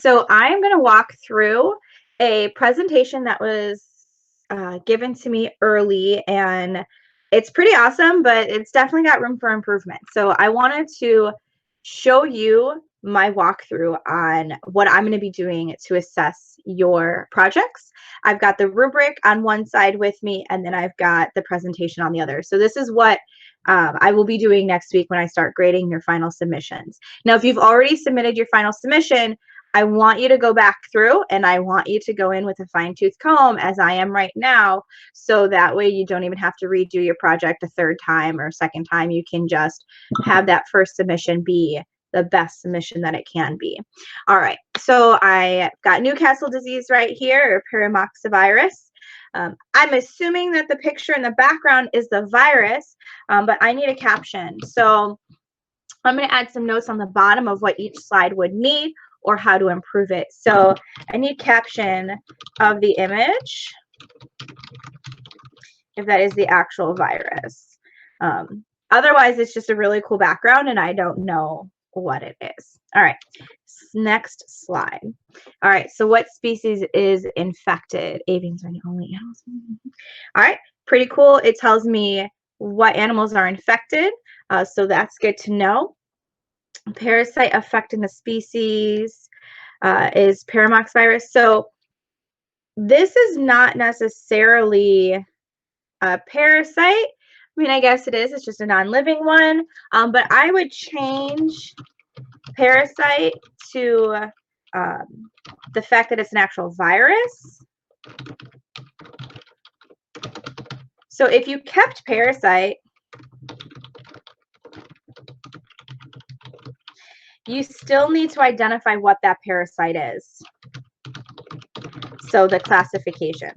So I'm going to walk through a presentation that was given to me early, and it's pretty awesome, but it's definitely got room for improvement. So I wanted to show you my walkthrough on what I'm going to be doing to assess your projects. I've got the rubric on one side with me, and then I've got the presentation on the other. So this is what I will be doing next week when I start grading your final submissions. Now, if you've already submitted your final submission, I want you to go back through and I want you to go in with a fine-tooth comb, as I am right now, so that way you don't even have to redo your project a third time or a second time. You can just have that first submission be the best submission that it can be. All right, so I got Newcastle disease right here, or paramoxavirus. I'm assuming that the picture in the background is the virus, but I need a caption. So I'm going to add some notes on the bottom of what each slide would need or how to improve it. So I need caption of the image, if that is the actual virus. Otherwise, it's just a really cool background and I don't know what it is. All right, next slide. All right, so what species is infected? Avians are the only animals. All right, pretty cool. It tells me what animals are infected, so that's good to know. Parasite affecting the species is paramoxavirus. So this is not necessarily a parasite. I mean, I guess it is. It's just a non-living one. But I would change parasite to the fact that it's an actual virus. So if you kept parasite, you still need to identify what that parasite is. So the classification.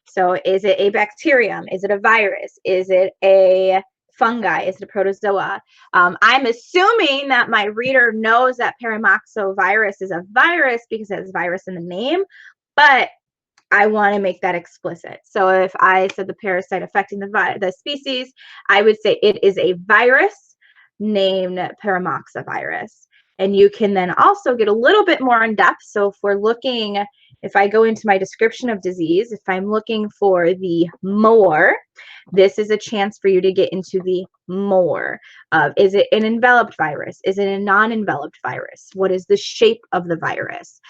So is it a bacterium? Is it a virus? Is it a fungi? Is it a protozoa? I'm assuming that my reader knows that paramoxavirus is a virus because it has virus in the name, but I want to make that explicit. So if I said the parasite affecting the species, I would say it is a virus named paramoxavirus. And you can then also get a little bit more in depth. So if we're looking, if I go into my description of disease, if I'm looking for the more, this is a chance for you to get into the more of, is it an enveloped virus? Is it a non-enveloped virus? What is the shape of the virus?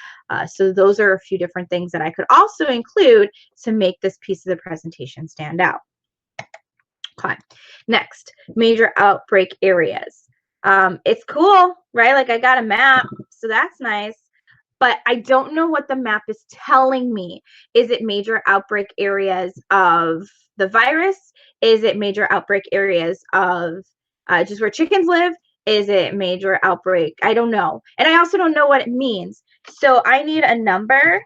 So those are a few different things that I could also include to make this piece of the presentation stand out. Okay, next, major outbreak areas. It's cool, right? Like I got a map, so that's nice, but I don't know what the map is telling me. Is it major outbreak areas of the virus? Is it major outbreak areas of just where chickens live? Is it major outbreak? I don't know. And I also don't know what it means. So I need a number.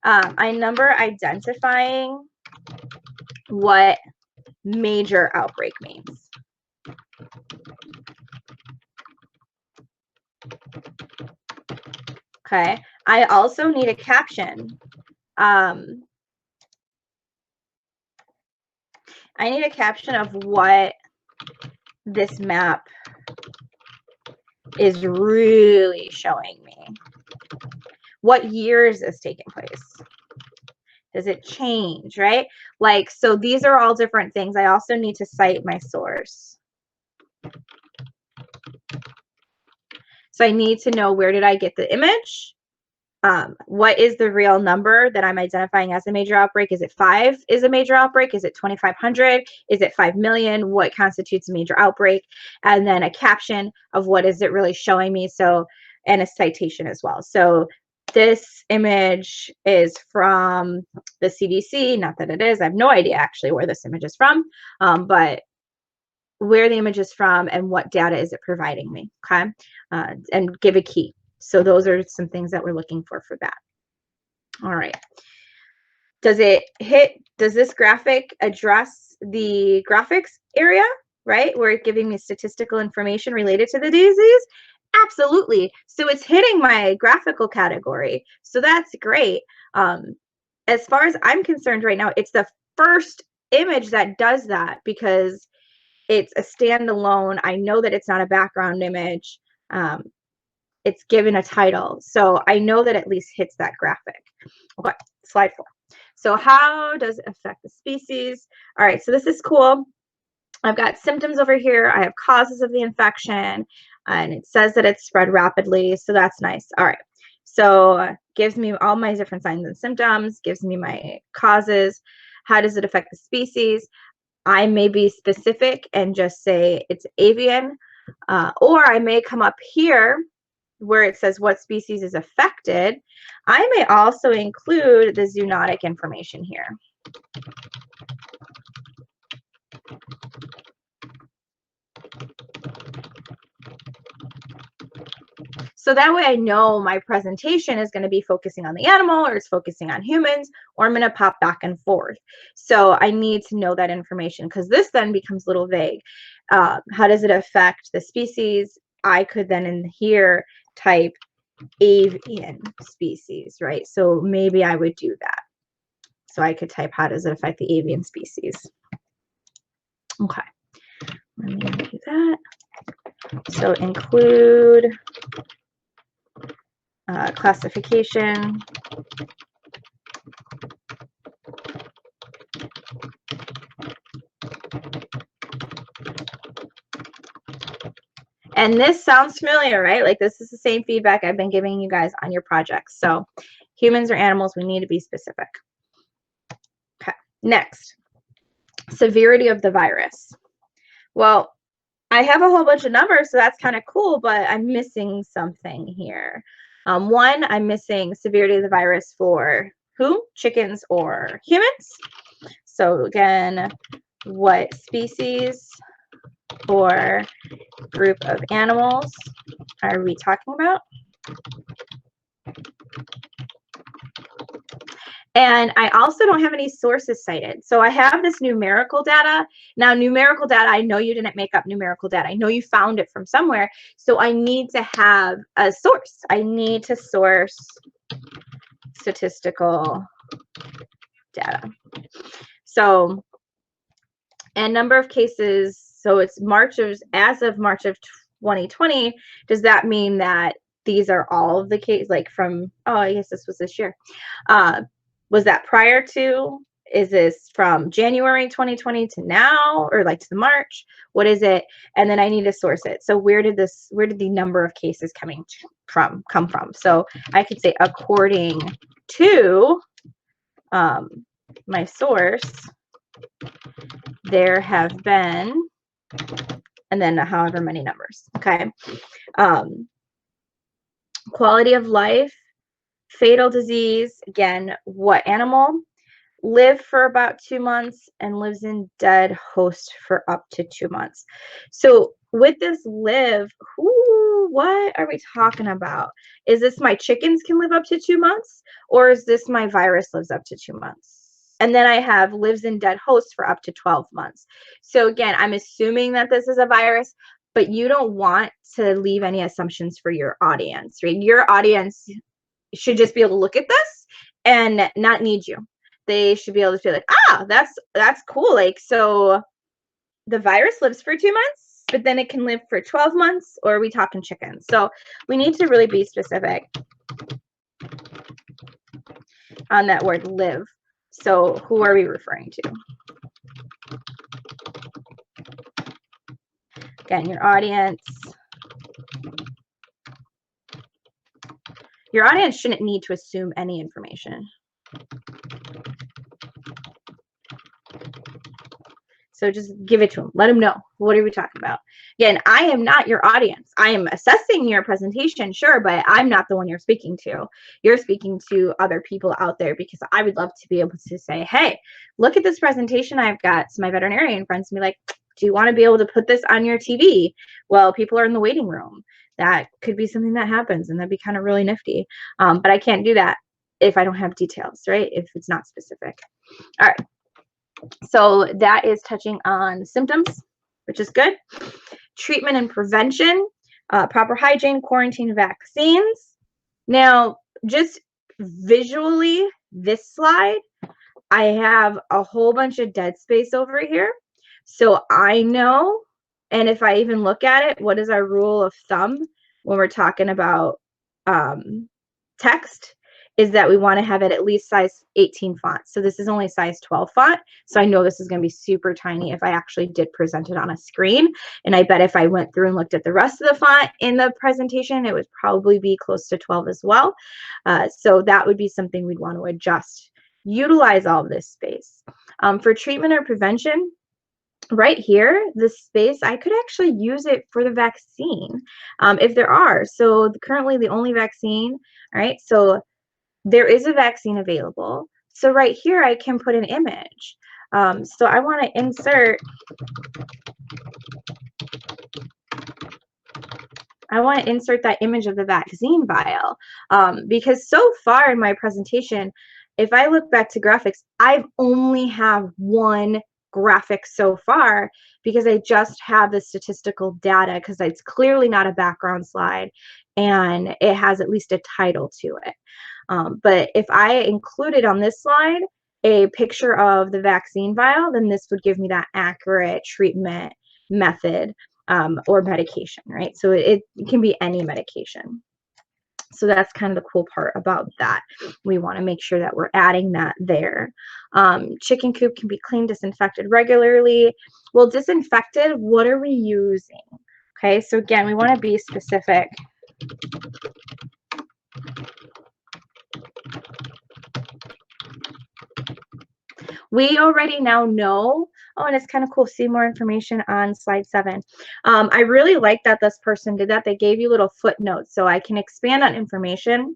I number identifying what major outbreak means. Okay, I also need a caption. I need a caption of what this map is really showing me. What years is taking place? Does it change, right? Like, so these are all different things. I also need to cite my source. So I need to know, where did I get the image? What is the real number that I'm identifying as a major outbreak? Is it 5 is a major outbreak? Is it 2,500? Is it 5 million? What constitutes a major outbreak? And then a caption of what is it really showing me. So, and a citation as well. So this image is from the CDC. Not that it is. I have no idea actually where this image is from, but where the image is from and what data is it providing me, okay? And give a key. So those are some things that we're looking for that. All right. Does this graphic address the graphics area, right? Where it's giving me statistical information related to the disease? Absolutely. So it's hitting my graphical category. So that's great. As far as I'm concerned right now, it's the first image that does that, because it's a standalone. I know that it's not a background image. It's given a title. So I know that at least hits that graphic. Okay, slide 4. So how does it affect the species? All right, so this is cool. I've got symptoms over here. I have causes of the infection, and it says that it's spread rapidly, so that's nice. All right, so gives me all my different signs and symptoms, gives me my causes. How does it affect the species? I may be specific and just say it's avian, or I may come up here where it says what species is affected. I may also include the zoonotic information here. So that way I know my presentation is going to be focusing on the animal, or it's focusing on humans, or I'm going to pop back and forth. So I need to know that information, because this then becomes a little vague. How does it affect the species? I could then in here type avian species, right? So maybe I would do that. So I could type, how does it affect the avian species? Okay, let me do that. So include classification. And this sounds familiar, right? Like this is the same feedback I've been giving you guys on your projects. So humans or animals, we need to be specific. Okay, next, severity of the virus. Well, I have a whole bunch of numbers, so that's kind of cool, but I'm missing something here. One, I'm missing severity of the virus for who? Chickens or humans? So again, what species or group of animals are we talking about? And I also don't have any sources cited. So I have this numerical data. Now, numerical data, I know you didn't make up numerical data. I know you found it from somewhere. So I need to have a source. I need to source statistical data. So, and number of cases, so it's as of March of 2020, does that mean that these are all of the cases, like from, oh, I guess this was this year. Was that prior to? Is this from January 2020 to now, or like to the March? What is it? And then I need to source it. So where did the number of cases come from? So I could say according to my source, there have been, and then however many numbers. Okay. Quality of life, fatal disease, again, what animal? Lived for about 2 months and lives in dead host for up to 2 months. So with this live, what are we talking about? Is this my chickens can live up to 2 months, or is this my virus lives up to 2 months? And then I have lives in dead host for up to 12 months. So again, I'm assuming that this is a virus, but you don't want to leave any assumptions for your audience, right? Your audience should just be able to look at this and not need you. They should be able to feel like, that's cool. Like, so the virus lives for 2 months, but then it can live for 12 months, or are we talking chickens? So we need to really be specific on that word live. So who are we referring to? Again, your audience. Your audience shouldn't need to assume any information. So just give it to them. Let them know. What are we talking about? Again, I am not your audience. I am assessing your presentation, sure, but I'm not the one you're speaking to. You're speaking to other people out there, because I would love to be able to say, hey, look at this presentation I've got. So my veterinarian friends be like, do you want to be able to put this on your TV? Well, people are in the waiting room. That could be something that happens, and that'd be kind of really nifty. But I can't do that if I don't have details, right? If it's not specific. All right. So that is touching on symptoms, which is good. Treatment and prevention, proper hygiene, quarantine, vaccines. Now, just visually, this slide, I have a whole bunch of dead space over here, So I know, and if I even look at it, what is our rule of thumb when we're talking about text, is that we want to have it at least size 18 font. So this is only size 12 font. So I know this is going to be super tiny if I actually did present it on a screen. And I bet if I went through and looked at the rest of the font in the presentation, it would probably be close to 12 as well. So that would be something we'd want to adjust. Utilize all of this space. For treatment or prevention, right here, this space, I could actually use it for the vaccine if there are. So currently the only vaccine, all right, so there is a vaccine available. So right here, I can put an image. So I want to insert, that image of the vaccine vial because so far in my presentation, if I look back to graphics, I've only have one graphic so far because I just have the statistical data because it's clearly not a background slide and it has at least a title to it. But if I included on this slide a picture of the vaccine vial, then this would give me that accurate treatment method or medication, right? So it can be any medication. So that's kind of the cool part about that. We want to make sure that we're adding that there. Chicken coop can be cleaned, disinfected regularly. Well, disinfected, what are we using? Okay, so again, we want to be specific. We already now know, oh, and it's kind of cool, see more information on slide 7. I really like that this person did that. They gave you little footnotes so I can expand on information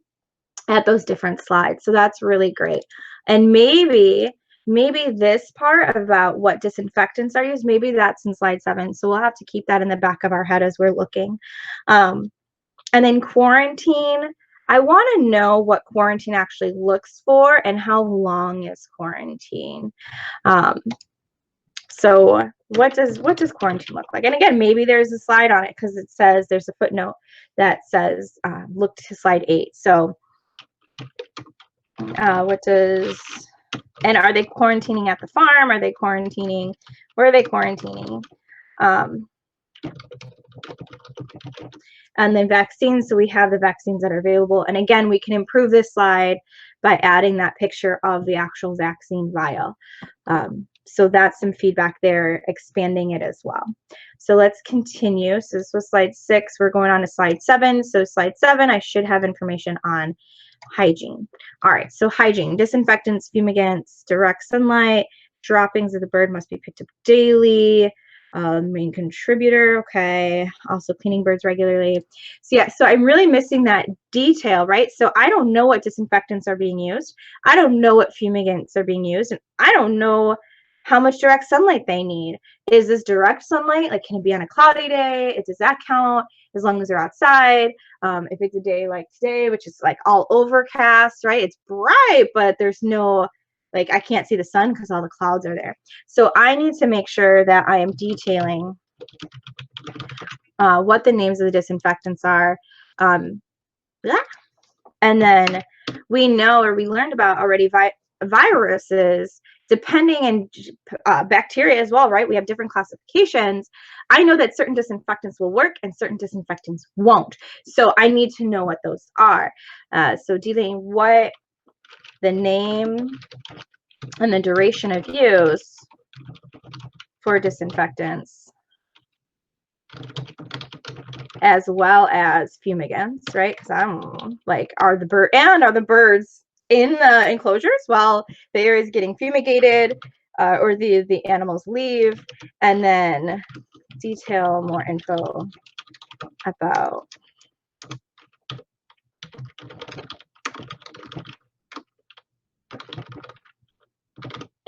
at those different slides. So that's really great. And maybe this part about what disinfectants are used, maybe that's in slide 7. So we'll have to keep that in the back of our head as we're looking. And then quarantine, I want to know what quarantine actually looks for and how long is quarantine. So what does quarantine look like? And again, maybe there's a slide on it because it says there's a footnote that says look to slide 8. So what does, and are they quarantining at the farm? Are they quarantining? Where are they quarantining? And then vaccines, so we have the vaccines that are available. And again, we can improve this slide by adding that picture of the actual vaccine vial. So that's some feedback there, expanding it as well. So let's continue. So this was slide 6. We're going on to slide 7. So slide 7, I should have information on hygiene. All right, so hygiene, disinfectants, fumigants, direct sunlight, droppings of the bird must be picked up daily. Main contributor, okay. Also cleaning birds regularly. So yeah, so I'm really missing that detail, right? So I don't know what disinfectants are being used. I don't know what fumigants are being used, and I don't know how much direct sunlight they need. Is this direct sunlight? Like, can it be on a cloudy day? Does that count as long as they're outside? If it's a day like today, which is like all overcast, right? It's bright, but there's no, like, I can't see the sun because all the clouds are there. So I need to make sure that I am detailing what the names of the disinfectants are. And then we know, or we learned about already, viruses, depending, and bacteria as well, right? We have different classifications. I know that certain disinfectants will work and certain disinfectants won't. So I need to know what those are. So detailing what the name and the duration of use for disinfectants, as well as fumigants, right? Because I'm like, are the birds in the enclosures while the area is getting fumigated, or the animals leave? And then detail more info about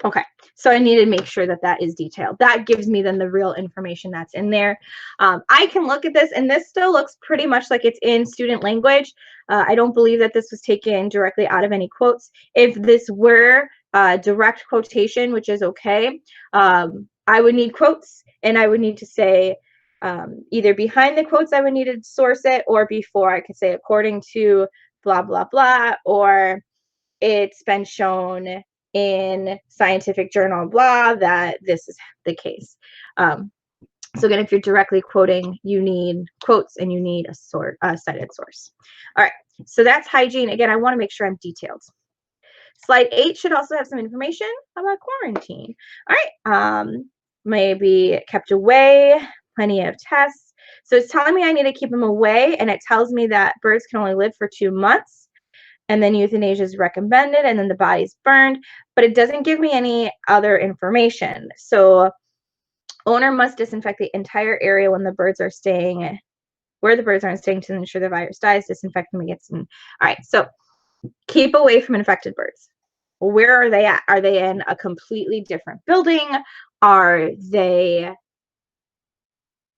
okay. So I need to make sure that that is detailed. That gives me then the real information that's in there. I can look at this, and this still looks pretty much like it's in student language. I don't believe that this was taken directly out of any quotes. If this were direct quotation, which is okay, I would need quotes, and I would need to say either behind the quotes I would need to source it, or before I could say according to blah, blah, blah, or it's been shown in scientific journal, blah, that this is the case. So again, if you're directly quoting, you need quotes and you need a cited source. All right, so that's hygiene. Again, I want to make sure I'm detailed. Slide 8 should also have some information about quarantine. All right, maybe kept away, plenty of tests. So it's telling me I need to keep them away, and it tells me that birds can only live for 2 months, and then euthanasia is recommended, and then the body's burned, but it doesn't give me any other information. So owner must disinfect the entire area when the birds are staying, where the birds aren't staying, to ensure the virus dies, disinfect them against them. All right, so keep away from infected birds. Where are they at? Are they in a completely different building? Are they,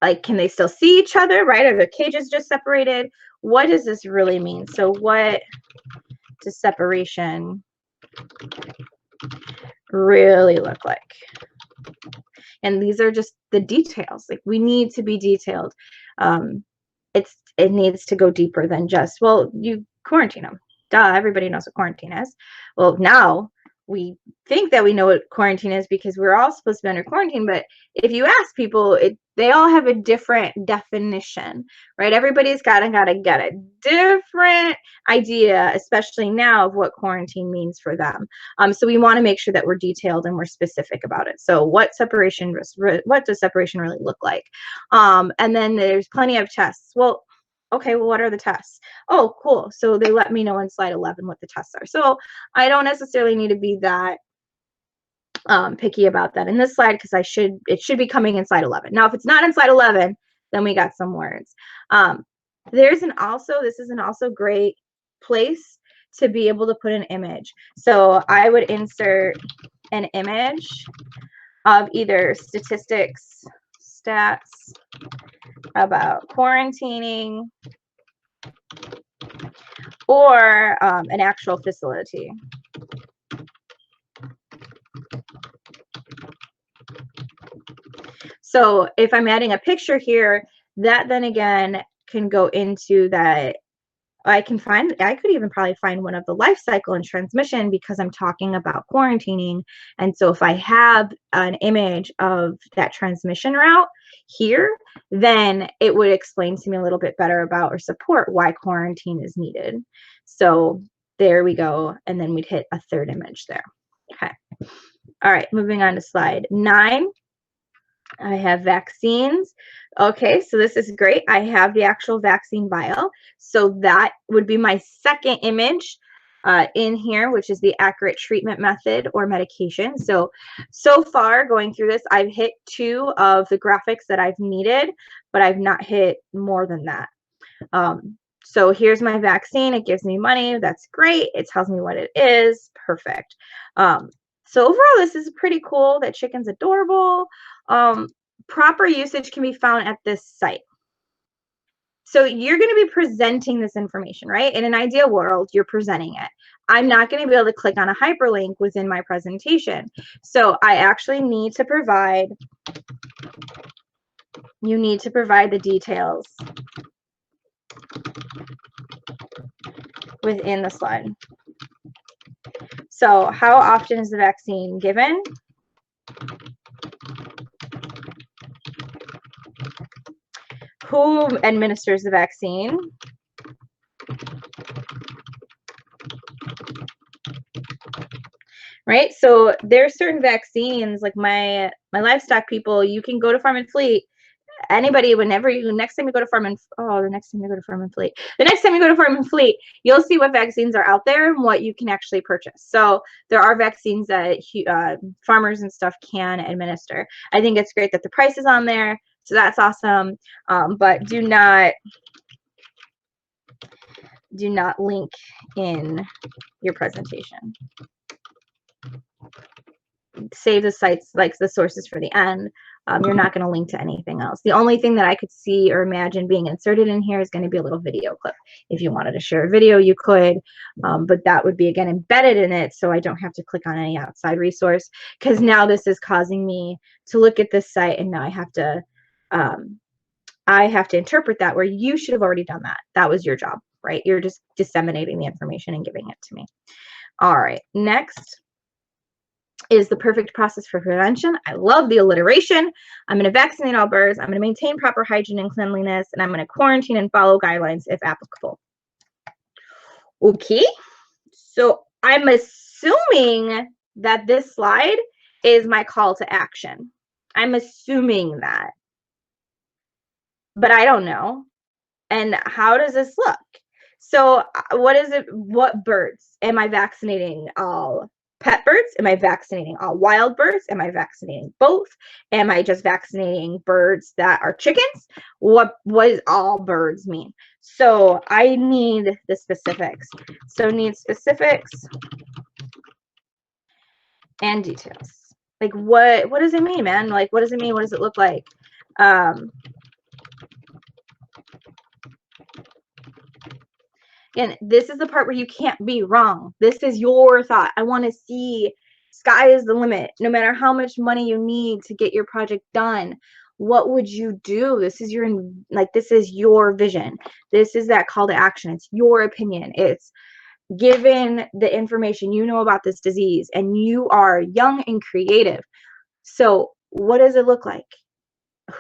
like, can they still see each other, right? Are their cages just separated? What does this really mean? So what does separation really look like? And these are just the details. Like, we need to be detailed. It needs to go deeper than just, well, you quarantine them. Duh, everybody knows what quarantine is. Well, now we think that we know what quarantine is because we're all supposed to be under quarantine, but if you ask people, they all have a different definition, right? Everybody's gotta get a different idea, especially now, of what quarantine means for them. So we want to make sure that we're detailed and we're specific about it. So what does separation really look like? And then there's plenty of tests. Well, okay, well, what are the tests? Oh, cool. So they let me know in slide 11 what the tests are. So I don't necessarily need to be that picky about that in this slide, because it should be coming in slide 11. Now, if it's not in slide 11, then we got some words. This is an also great place to be able to put an image. So I would insert an image of either stats about quarantining, or an actual facility. So if I'm adding a picture here, that then again can go into that. I could even probably find one of the life cycle and transmission, because I'm talking about quarantining. And so if I have an image of that transmission route here, then it would explain to me a little bit better about, or support, why quarantine is needed. So there we go. And then we'd hit a third image there. Okay. All right, moving on to slide 9. I have vaccines. Okay, so this is great. I have the actual vaccine vial. So that would be my second image in here, which is the accurate treatment method or medication. So far going through this, I've hit 2 of the graphics that I've needed, but I've not hit more than that. So here's my vaccine. It gives me money. That's great. It tells me what it is. Perfect. So overall, this is pretty cool. That chicken's adorable. Proper usage can be found at this site. So you're going to be presenting this information, right? In an ideal world, you're presenting it. I'm not going to be able to click on a hyperlink within my presentation. So I actually need to provide, you need to provide the details within the slide. So how often is the vaccine given? Who administers the vaccine? Right? So there's certain vaccines, like my livestock people, you can go to Farm and Fleet. Anybody, next time you go to Farm and Fleet, you'll see what vaccines are out there and what you can actually purchase. So there are vaccines that farmers and stuff can administer. I think it's great that the price is on there, so that's awesome. But do not link in your presentation. Save the sites, like the sources, for the end. You're not going to link to anything else. The only thing that I could see or imagine being inserted in here is going to be a little video clip. If you wanted to share a video, you could, but that would be, again, embedded in it, so I don't have to click on any outside resource, because now this is causing me to look at this site, and now I have to interpret that, where you should have already done that. That was your job, right? You're just disseminating the information and giving it to me. All right, next. is the perfect process for prevention. I love the alliteration. I'm going to vaccinate all birds. I'm going to maintain proper hygiene and cleanliness, and I'm going to quarantine and follow guidelines if applicable. Okay, so I'm assuming that this slide is my call to action. I'm assuming that, but I don't know. And how does this look? So what is it? What birds? Am I vaccinating all pet birds? Am I vaccinating all wild birds? Am I vaccinating both? Am I just vaccinating birds that are chickens? What does all birds mean? So I need the specifics. So need specifics and details. Like what does it mean, man? Like what does it mean? What does it look like? And this is the part where you can't be wrong. This is your thought. I want to see, sky is the limit. No matter how much money you need to get your project done, what would you do? This is your vision. This is that call to action. It's your opinion. It's given the information you know about this disease, and you are young and creative. So what does it look like?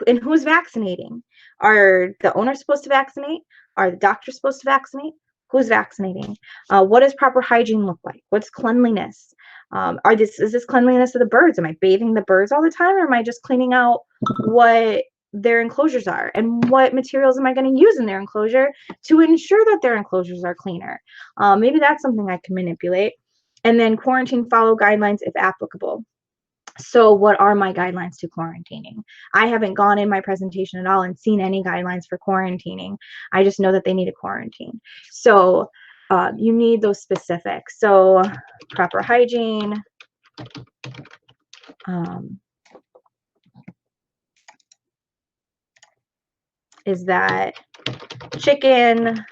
And who's vaccinating? Are the owners supposed to vaccinate? Are the doctors supposed to vaccinate? Who's vaccinating? What does proper hygiene look like? What's cleanliness? Is this cleanliness of the birds? Am I bathing the birds all the time, or am I just cleaning out what their enclosures are? And what materials am I going to use in their enclosure to ensure that their enclosures are cleaner? Maybe that's something I can manipulate. And then quarantine, follow guidelines if applicable. So what are my guidelines to quarantining? I haven't gone in my presentation at all and seen any guidelines for quarantining. I just know that they need a quarantine. So you need those specifics. So proper hygiene. Is that chicken,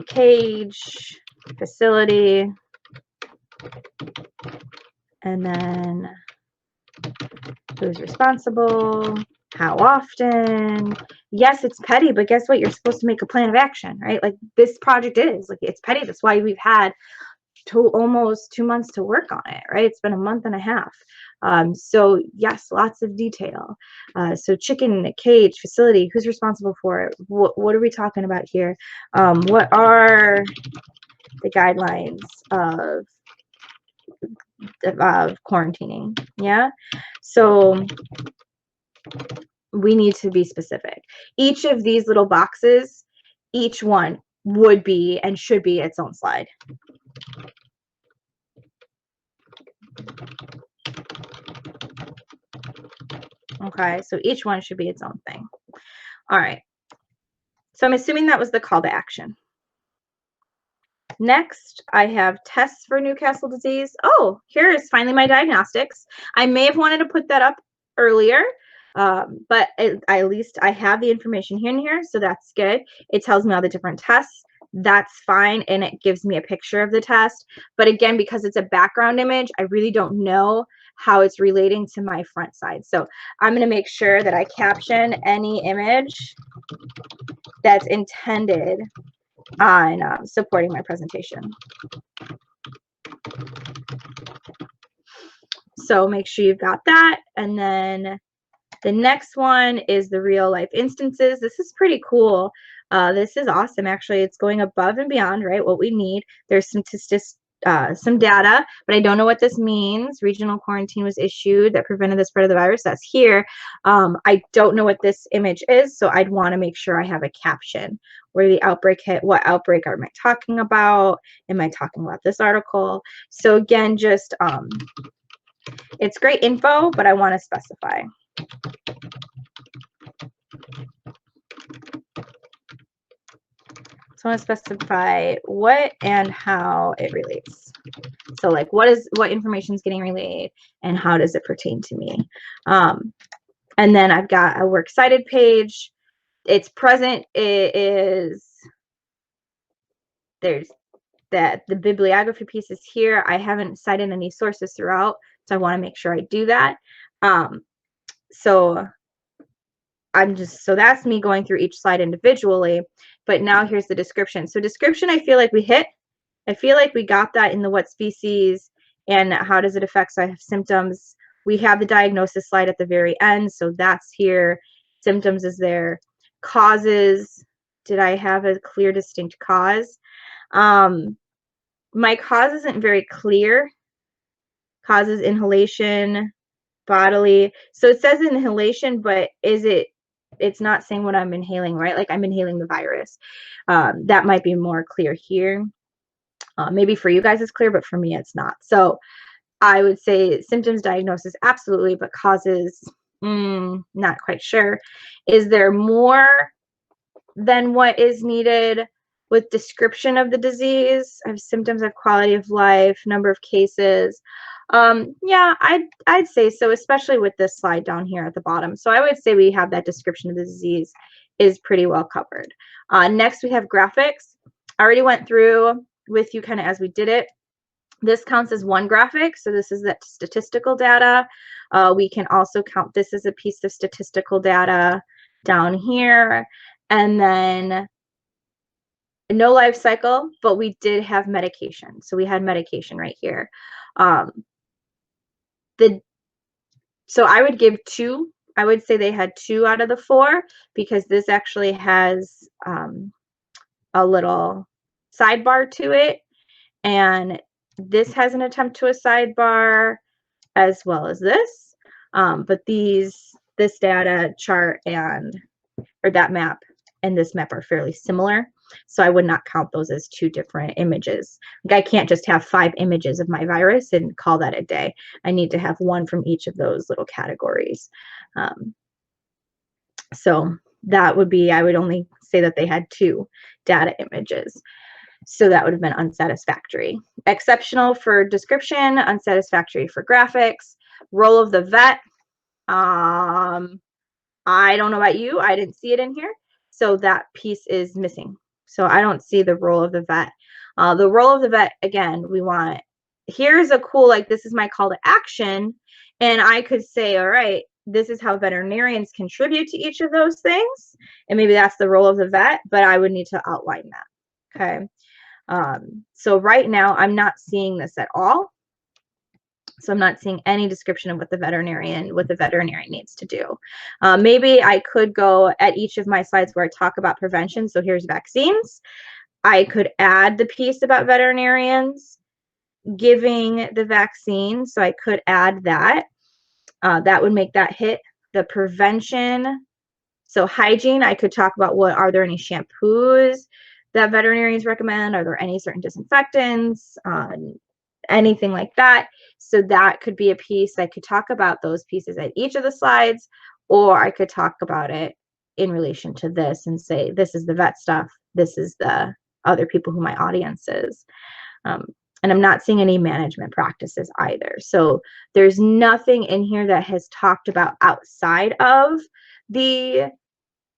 cage, facility, and then who's responsible, how often. Yes, it's petty, but guess what? You're supposed to make a plan of action, right? Like this project is, like, it's petty. That's why we've had almost 2 months to work on it, right? It's been a month and a half. So yes, lots of detail. So chicken, cage, facility, who's responsible for it? What are we talking about here? What are the guidelines of quarantining? Yeah. So we need to be specific. Each of these little boxes, each one would be and should be its own slide. Okay, so each one should be its own thing. All right. So I'm assuming that was the call to action. Next, I have tests for Newcastle disease. Oh, here is finally my diagnostics. I may have wanted to put that up earlier, but at least I have the information here, so that's good. It tells me all the different tests. That's fine, and it gives me a picture of the test. But again, because it's a background image, I really don't know how it's relating to my front side. So I'm going to make sure that I caption any image that's intended on supporting my presentation. So make sure you've got that. And then the next one is the real life instances. This is pretty cool. This is awesome. Actually, it's going above and beyond, right, what we need. There's some data, but I don't know what this means. Regional quarantine was issued that prevented the spread of the virus. That's here. I don't know what this image is, so I'd want to make sure I have a caption. Where the outbreak hit, what outbreak am I talking about? Am I talking about this article? So again, just it's great info, but I want to specify. So I want to specify what and how it relates. So like what information is getting relayed and how does it pertain to me? And then I've got a works cited page. It's present. There's that the bibliography piece is here. I haven't cited any sources throughout, so I want to make sure I do that. So that's me going through each slide individually, but now here's the description. So description, I feel like we hit. I feel like we got that in the what species and how does it affect? So I have symptoms. We have the diagnosis slide at the very end, so that's here. Symptoms is there. Causes, did I have a clear, distinct cause? My cause isn't very clear. Causes inhalation, bodily. So it says inhalation, but it's not saying what I'm inhaling, right? Like I'm inhaling the virus. That might be more clear here. Maybe for you guys it's clear, but for me it's not. So I would say symptoms, diagnosis, absolutely, but causes, not quite sure. Is there more than what is needed with description of the disease? I have symptoms of quality of life, number of cases. Yeah, I'd say so, especially with this slide down here at the bottom. So I would say we have that description of the disease is pretty well covered. Next, we have graphics. I already went through with you kind of as we did it. This counts as one graphic, so this is that statistical data. We can also count this as a piece of statistical data down here. And then no life cycle, but we did have medication. So we had medication right here. So I would give 2. I would say they had 2 out of the 4 because this actually has a little sidebar to it. And this has an attempt to a sidebar as well as this. But this data chart or that map and this map are fairly similar. So I would not count those as 2 different images. Like I can't just have 5 images of my virus and call that a day. I need to have 1 from each of those little categories. So that would be, I would only say that they had 2 data images. So that would have been unsatisfactory. Exceptional for description, unsatisfactory for graphics. Role of the vet. I don't know about you. I didn't see it in here. So that piece is missing. So I don't see the role of the vet. The role of the vet, again, we want, here's a cool, like this is my call to action. And I could say, all right, this is how veterinarians contribute to each of those things. And maybe that's the role of the vet, but I would need to outline that. Okay. So right now I'm not seeing this at all. So I'm not seeing any description of what the veterinarian needs to do. Maybe I could go at each of my slides where I talk about prevention. So here's vaccines. I could add the piece about veterinarians giving the vaccine. So I could add that. That would make that hit. The prevention. So hygiene, I could talk about are there any shampoos that veterinarians recommend? Are there any certain disinfectants? Anything like that. So that could be a piece. I could talk about those pieces at each of the slides, or I could talk about it in relation to this and say, this is the vet stuff. This is the other people who my audience is. And I'm not seeing any management practices either. So there's nothing in here that has talked about outside of the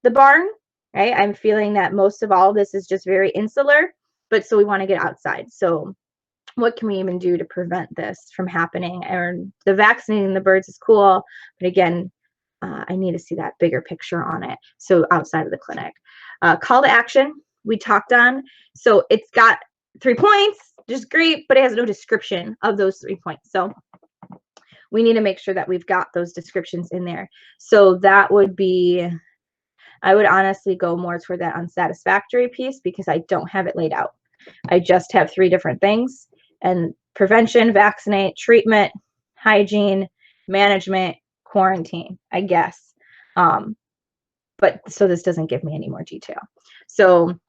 barn, right? I'm feeling that most of all of this is just very insular, but so we want to get outside. So what can we even do to prevent this from happening? And the vaccinating the birds is cool, but again, I need to see that bigger picture on it. So outside of the clinic, call to action we talked on. So it's got 3 points, just great, but it has no description of those 3 points. So we need to make sure that we've got those descriptions in there. So that would be, I would honestly go more toward that unsatisfactory piece because I don't have it laid out. I just have 3 different things, and prevention, vaccinate, treatment, hygiene, management, quarantine, I guess. But so this doesn't give me any more detail. So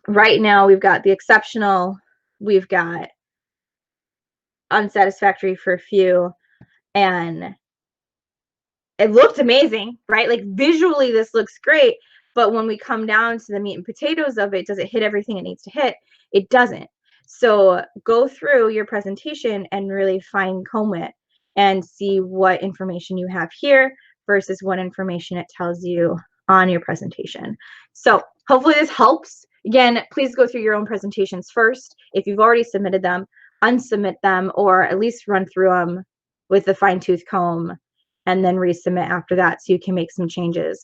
right now we've got the exceptional, we've got unsatisfactory for a few, and it looked amazing, right? Like visually this looks great, but when we come down to the meat and potatoes of it, does it hit everything it needs to hit? It doesn't. So go through your presentation and really fine comb it and see what information you have here versus what information it tells you on your presentation. So hopefully this helps. Again, please go through your own presentations first. If you've already submitted them, unsubmit them, or at least run through them with a fine-tooth comb and then resubmit after that so you can make some changes.